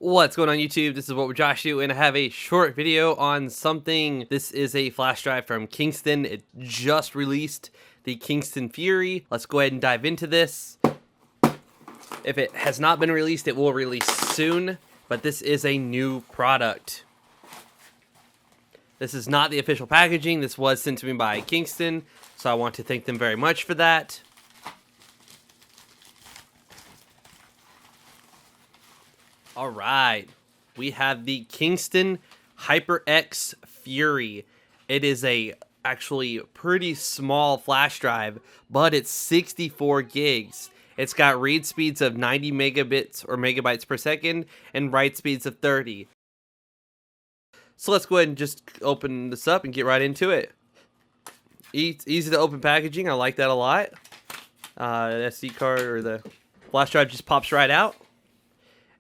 What's going on YouTube? This is wwjoshdew, and I have a short video on something. This is a flash drive from Kingston. It just released the Kingston Fury. Let's go ahead and dive into this. If it has not been released, it will release soon, but this is a new product. This is not the official packaging. This was sent to me by Kingston, so I want to thank them very much for that. All right, we have the Kingston HyperX Fury. It is actually pretty small flash drive, but it's 64 gigs. It's got read speeds of 90 megabits or megabytes per second and write speeds of 30. So let's go ahead and just open this up and get right into it. Easy to open packaging. I like that a lot. The SD card or the flash drive just pops right out.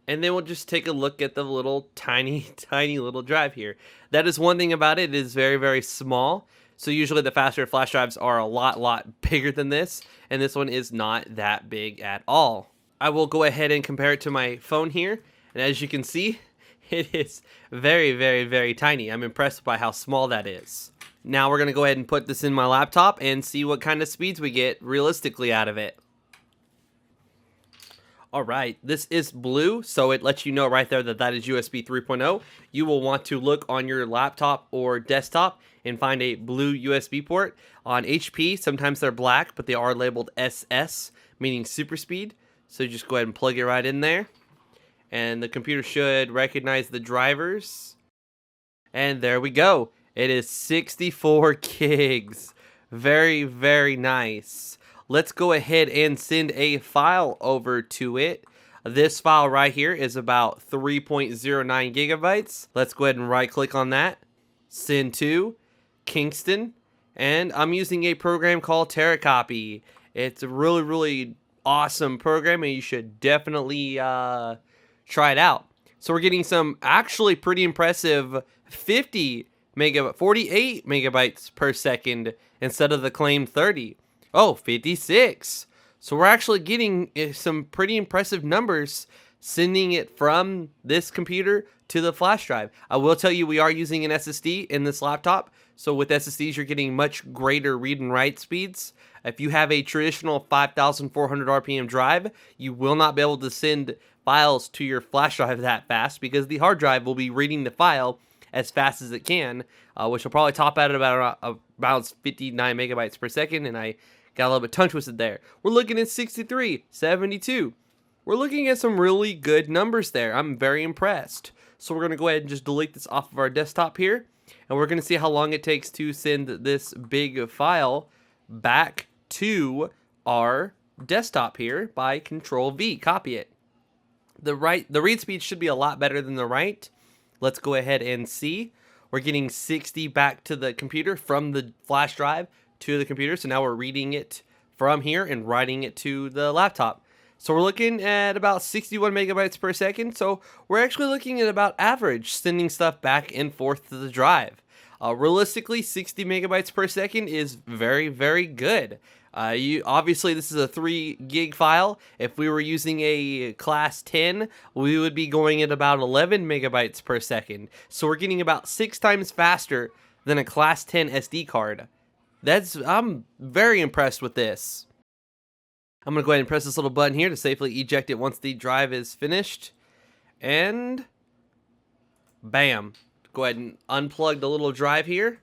And then we'll just take a look at the little tiny little drive here. That is one thing about it. It is very, very small. So usually the faster flash drives are a lot bigger than this. And this one is not that big at all. I will go ahead and compare it to my phone here. And as you can see, it is very, very tiny. I'm impressed by how small that is. Now we're going to go ahead and put this in my laptop and see what kind of speeds we get realistically out of it. Alright, this is blue, so it lets you know right there that is USB 3.0. You will want to look on your laptop or desktop and find a blue USB port. On HP, sometimes they're black, but they are labeled SS, meaning super speed. So you just go ahead and plug it right in there. And the computer should recognize the drivers. And there we go. It is 64 gigs. Very nice. Let's go ahead and send a file over to it. This file right here is about 3.09 gigabytes. Let's go ahead and right click on that. Send to Kingston. And I'm using a program called Terracopy. It's a really awesome program and you should definitely try it out. So we're getting some actually pretty impressive 48 megabytes per second instead of the claimed 30. Oh, 56. So we're actually getting some pretty impressive numbers sending it from this computer to the flash drive. I will tell you we are using an SSD in this laptop. So with SSDs, you're getting much greater read and write speeds. If you have a traditional 5,400 RPM drive, you will not be able to send files to your flash drive that fast because the hard drive will be reading the file as fast as it can, which will probably top out at about 59 megabytes per second, and I got a little bit tongue twisted there. We're looking at 63, 72. We're looking at some really good numbers there. I'm very impressed. So we're going to go ahead and just delete this off of our desktop here, and we're going to see how long it takes to send this big file back to our desktop here by Control V. Copy it. The read speed should be a lot better than the write. Let's go ahead and see. We're getting 60 back to the computer from the flash drive to the computer. So now we're reading it from here and writing it to the laptop. So we're looking at about 61 megabytes per second. So we're actually looking at about average sending stuff back and forth to the drive. Realistically, 60 megabytes per second is very good. Obviously this is a 3 gig file. If we were using a class 10, we would be going at about 11 megabytes per second. So we're getting about 6 times faster than a class 10 SD card. I'm very impressed with this. I'm gonna go ahead and press this little button here to safely eject it once the drive is finished. And bam. Go ahead and unplug the little drive here.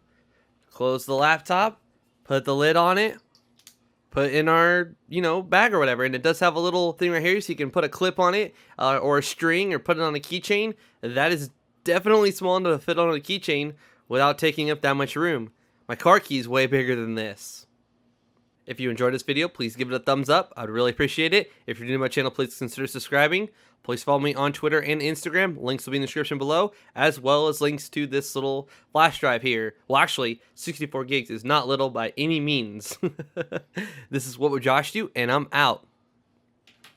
Close the laptop. Put the lid on it. Put in our, bag or whatever. And it does have a little thing right here so you can put a clip on it or a string or put it on a keychain. That is definitely small enough to fit on a keychain without taking up that much room. My car key is way bigger than this. If you enjoyed this video, please give it a thumbs up. I'd really appreciate it. If you're new to my channel, please consider subscribing. Please follow me on Twitter and Instagram. Links will be in the description below, as well as links to this little flash drive here. Well, actually, 64 gigs is not little by any means. This is wwjoshdew, and I'm out.